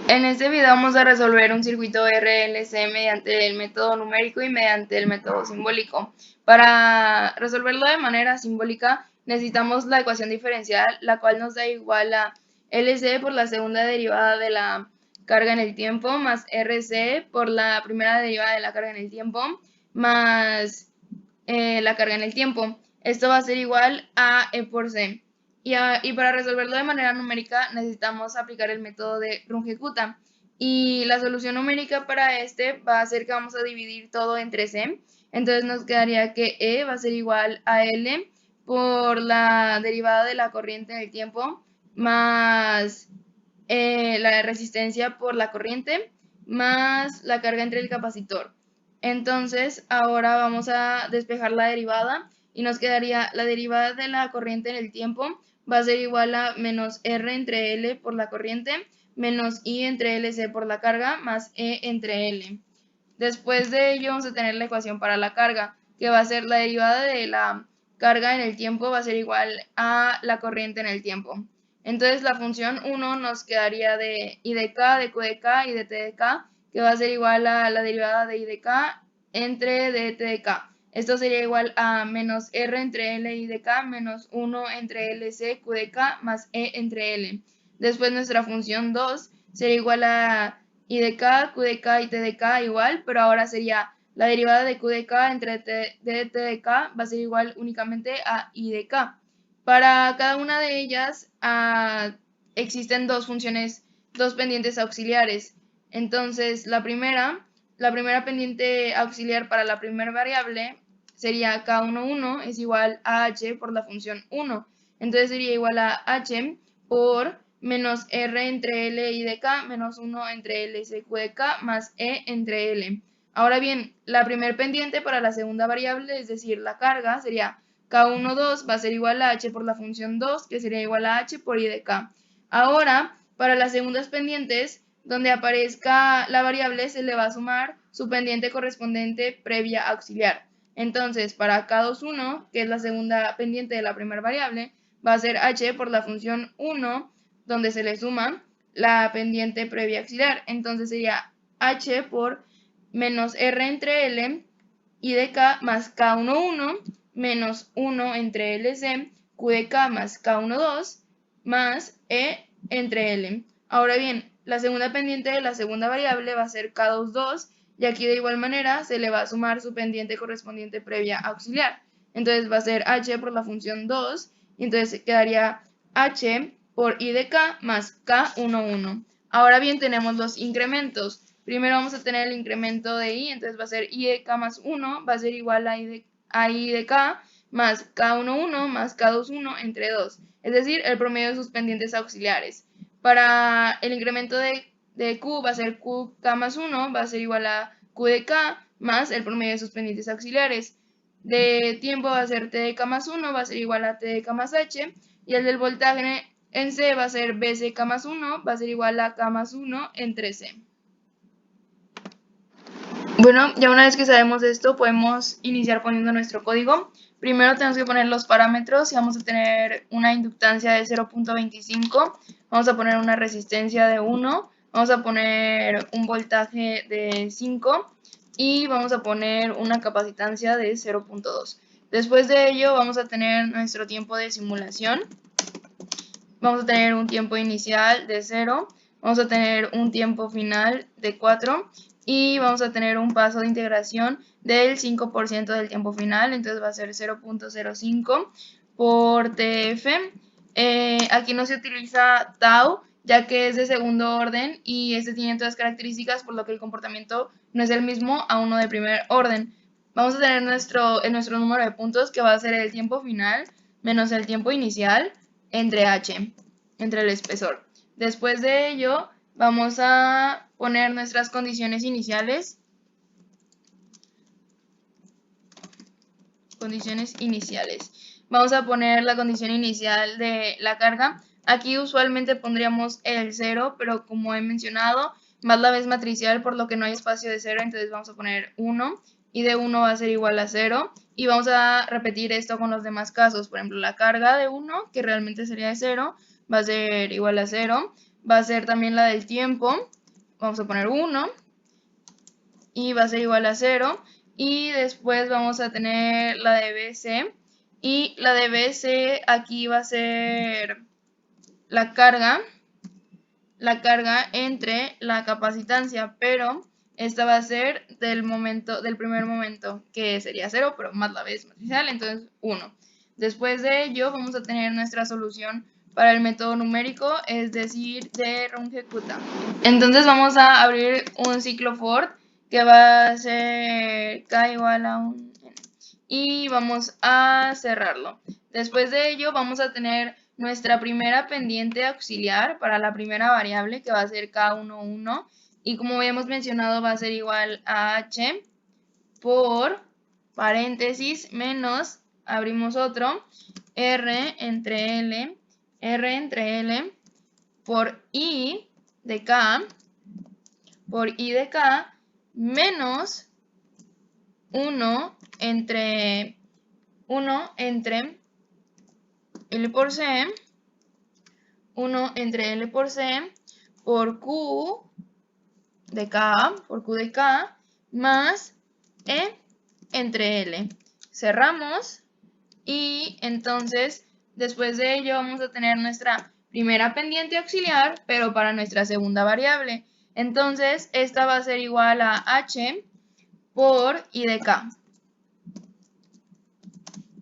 En este video vamos a resolver un circuito RLC mediante el método numérico y mediante el método simbólico. Para resolverlo de manera simbólica necesitamos la ecuación diferencial, la cual nos da igual a LC por la segunda derivada de la carga en el tiempo más RC por la primera derivada de la carga en el tiempo más la carga en el tiempo. Esto va a ser igual a E por C. Y para resolverlo de manera numérica necesitamos aplicar el método de Runge-Kutta. Y la solución numérica para este va a ser que vamos a dividir todo entre C. Entonces nos quedaría que E va a ser igual a L por la derivada de la corriente en el tiempo más la resistencia por la corriente más la carga entre el capacitor. Entonces ahora vamos a despejar la derivada y nos quedaría la derivada de la corriente en el tiempo va a ser igual a menos R entre L por la corriente menos I entre LC por la carga más E entre L. Después de ello vamos a tener la ecuación para la carga, que va a ser la derivada de la carga en el tiempo va a ser igual a la corriente en el tiempo. Entonces la función 1 nos quedaría de I de K, de Q de K y de T de K, que va a ser igual a la derivada de I de K entre dt de K. Esto sería igual a menos R entre L I de K menos 1 entre LC Q de K más E entre L. Después nuestra función 2 sería igual a I de K, Q de K y T de K igual, pero ahora sería la derivada de Q de K entre T de K va a ser igual únicamente a I de K. Para cada una de ellas existen dos funciones, dos pendientes auxiliares. Entonces, la primera pendiente auxiliar para la primera variable sería K11 es igual a H por la función 1. Entonces sería igual a H por menos R entre L I de K menos 1 entre L C Q de K más E entre L. Ahora bien, la primer pendiente para la segunda variable, es decir, la carga, sería K12 va a ser igual a H por la función 2, que sería igual a H por I de K. Ahora, para las segundas pendientes, donde aparezca la variable, se le va a sumar su pendiente correspondiente previa auxiliar. Entonces, para K21, que es la segunda pendiente de la primera variable, va a ser H por la función 1, donde se le suma la pendiente previa auxiliar. Entonces sería H por menos R entre L I de K más K11 menos 1 entre LC, Q de K más K12 más E entre L. Ahora bien, la segunda pendiente de la segunda variable va a ser K22 y aquí de igual manera se le va a sumar su pendiente correspondiente previa auxiliar. Entonces va a ser H por la función 2 y entonces quedaría H por I de K más K11. Ahora bien, tenemos los incrementos. Primero vamos a tener el incremento de I, entonces va a ser I de K más 1, va a ser igual a I de K más K11 más K21 entre 2, es decir, el promedio de sus pendientes auxiliares. Para el incremento de Q va a ser QK más 1, va a ser igual a Q de K más el promedio de sus pendientes auxiliares. De tiempo va a ser T de K más 1, va a ser igual a T de K más H, y el del voltaje en C va a ser BCK más 1, va a ser igual a K más 1 entre C. Bueno, ya una vez que sabemos esto, podemos iniciar poniendo nuestro código. Primero tenemos que poner los parámetros y vamos a tener una inductancia de 0.25, vamos a poner una resistencia de 1, vamos a poner un voltaje de 5 y vamos a poner una capacitancia de 0.2. Después de ello vamos a tener nuestro tiempo de simulación. Vamos a tener un tiempo inicial de 0, vamos a tener un tiempo final de 4 y vamos a tener un paso de integración del 5% del tiempo final, entonces va a ser 0.05 por TF. Aquí no se utiliza tau, ya que es de segundo orden y este tiene todas las características, por lo que el comportamiento no es el mismo a uno de primer orden. Vamos a tener nuestro número de puntos, que va a ser el tiempo final menos el tiempo inicial, entre H, entre el espesor. Después de ello, vamos a poner nuestras condiciones iniciales. Condiciones iniciales. Vamos a poner la condición inicial de la carga. Aquí usualmente pondríamos el 0, pero como he mencionado, más la vez matricial, por lo que no hay espacio de 0, entonces vamos a poner 1, y de 1 va a ser igual a 0, y vamos a repetir esto con los demás casos. Por ejemplo, la carga de 1, que realmente sería de 0, va a ser igual a 0, va a ser también la del tiempo. Vamos a poner 1 y va a ser igual a 0. Y después vamos a tener la de BC. Y la de BC aquí va a ser la carga entre la capacitancia, pero esta va a ser del primer momento, que sería 0, pero más la vez matricial, entonces 1. Después de ello vamos a tener nuestra solución para el método numérico, es decir, de Runge-Kutta. Entonces vamos a abrir un ciclo for que va a ser k igual a 1 y vamos a cerrarlo. Después de ello vamos a tener nuestra primera pendiente auxiliar para la primera variable, que va a ser k11, y como habíamos mencionado va a ser igual a h por paréntesis menos, abrimos otro, r entre l por i de k menos 1 entre L por C, 1 entre L por C por Q de K, más E entre L. Cerramos y entonces después de ello vamos a tener nuestra primera pendiente auxiliar, pero para nuestra segunda variable. Entonces esta va a ser igual a H por I de K.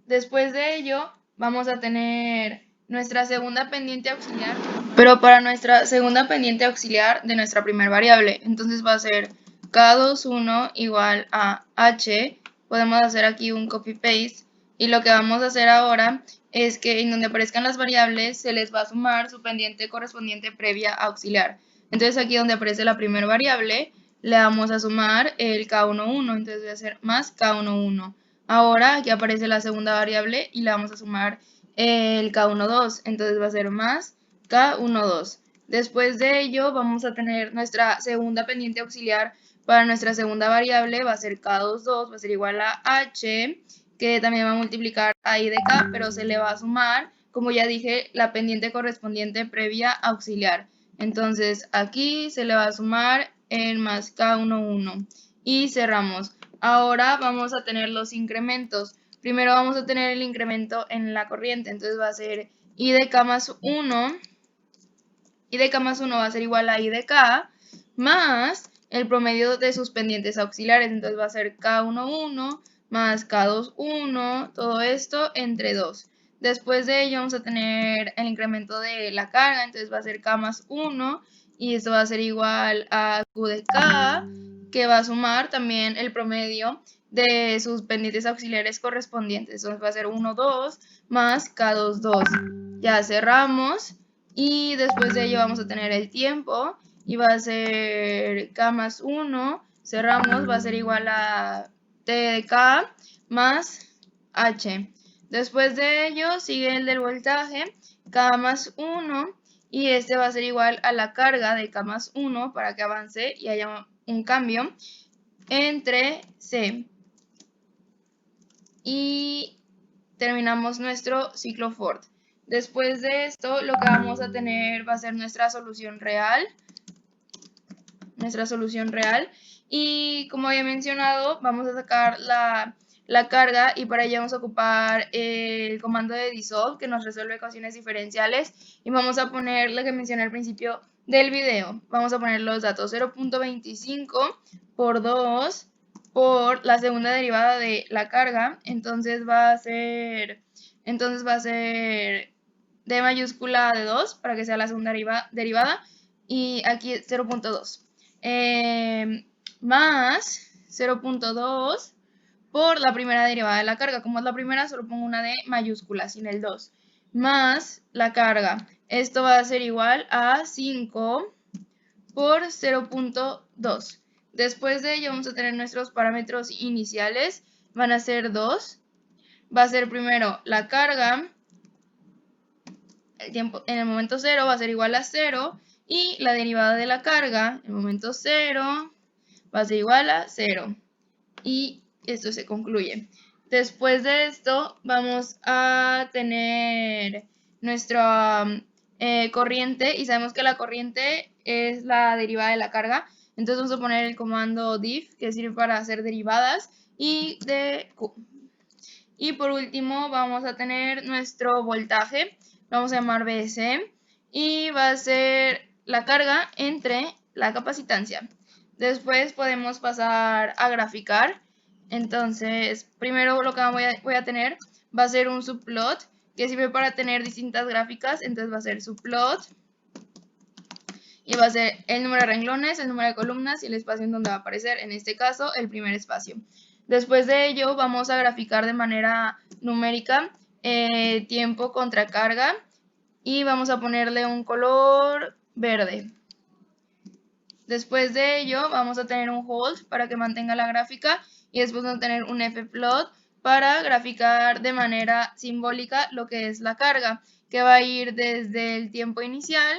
Después de ello vamos a tener nuestra segunda pendiente auxiliar, pero para nuestra segunda pendiente auxiliar de nuestra primera variable. Entonces va a ser K21 igual a H. Podemos hacer aquí un copy-paste y lo que vamos a hacer ahora es que en donde aparezcan las variables se les va a sumar su pendiente correspondiente previa auxiliar. Entonces aquí donde aparece la primera variable le vamos a sumar el K11, entonces va a ser más K11. Ahora aquí aparece la segunda variable y le vamos a sumar el K12, entonces va a ser más K12. Después de ello vamos a tener nuestra segunda pendiente auxiliar para nuestra segunda variable, va a ser K22, va a ser igual a H, que también va a multiplicar a I de K, pero se le va a sumar, como ya dije, la pendiente correspondiente previa auxiliar. Entonces aquí se le va a sumar el más K11 y cerramos. Ahora vamos a tener los incrementos. Primero vamos a tener el incremento en la corriente, entonces va a ser I de K más 1. I de K más 1 va a ser igual a I de K más el promedio de sus pendientes auxiliares, entonces va a ser K11 más K21, todo esto entre 2. Después de ello vamos a tener el incremento de la carga, entonces va a ser K más 1 y esto va a ser igual a Q de K, que va a sumar también el promedio de sus pendientes auxiliares correspondientes. Entonces va a ser 1, 2 más K22. Ya cerramos y después de ello vamos a tener el tiempo y va a ser K más 1. Cerramos, va a ser igual a T de K más H. Después de ello sigue el del voltaje, K más 1. Y este va a ser igual a la carga de K más 1 para que avance y haya un cambio entre C. Y terminamos nuestro ciclo for. Después de esto lo que vamos a tener va a ser nuestra solución real. Y como había mencionado, vamos a sacar la carga y para ello vamos a ocupar el comando de dissolve que nos resuelve ecuaciones diferenciales y vamos a poner lo que mencioné al principio del video. Vamos a poner los datos 0.25 por 2 por la segunda derivada de la carga, entonces va a ser D mayúscula de 2 para que sea la segunda derivada y aquí 0.2 más 0.2 por la primera derivada de la carga. Como es la primera, solo pongo una D mayúscula, sin el 2. Más la carga. Esto va a ser igual a 5 por 0.2. Después de ello vamos a tener nuestros parámetros iniciales. Van a ser 2. Va a ser primero la carga. El tiempo en el momento 0 va a ser igual a 0. Y la derivada de la carga, en el momento 0, va a ser igual a 0. Y esto se concluye. Después de esto vamos a tener nuestra corriente y sabemos que la corriente es la derivada de la carga. Entonces vamos a poner el comando diff, que sirve para hacer derivadas, y de Q. Y por último vamos a tener nuestro voltaje, lo vamos a llamar BC, y va a ser la carga entre la capacitancia. Después podemos pasar a graficar. Entonces, primero lo que voy a tener va a ser un subplot, que sirve para tener distintas gráficas. Entonces va a ser subplot, y va a ser el número de renglones, el número de columnas y el espacio en donde va a aparecer, en este caso, el primer espacio. Después de ello, vamos a graficar de manera numérica tiempo contra carga, y vamos a ponerle un color verde. Después de ello, vamos a tener un hold para que mantenga la gráfica, y después vamos a tener un fplot para graficar de manera simbólica lo que es la carga, que va a ir desde el tiempo inicial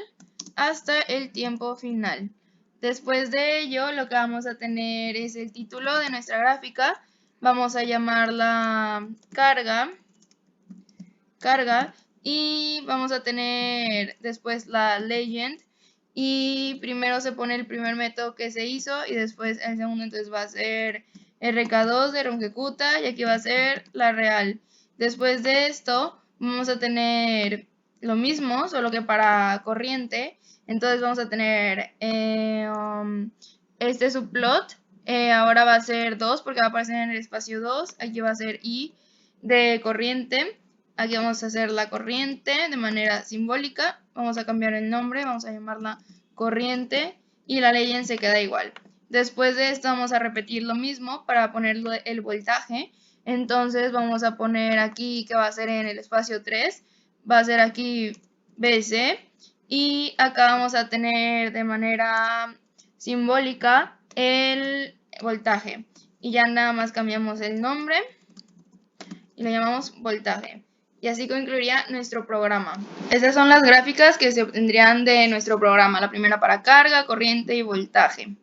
hasta el tiempo final. Después de ello, lo que vamos a tener es el título de nuestra gráfica. Vamos a llamarla carga, y vamos a tener después la legend, y primero se pone el primer método que se hizo y después el segundo. Entonces va a ser RK2 de Ronquecuta, y aquí va a ser la real. Después de esto vamos a tener lo mismo, solo que para corriente. Entonces vamos a tener este subplot, ahora va a ser 2 porque va a aparecer en el espacio 2. Aquí va a ser I de corriente. Aquí vamos a hacer la corriente de manera simbólica. Vamos a cambiar el nombre, vamos a llamarla corriente, y la legend se queda igual. Después de esto vamos a repetir lo mismo para ponerle el voltaje. Entonces vamos a poner aquí que va a ser en el espacio 3, va a ser aquí BC, y acá vamos a tener de manera simbólica el voltaje. Y ya nada más cambiamos el nombre y lo llamamos voltaje. Y así concluiría nuestro programa. Estas son las gráficas que se obtendrían de nuestro programa. La primera para carga, corriente y voltaje.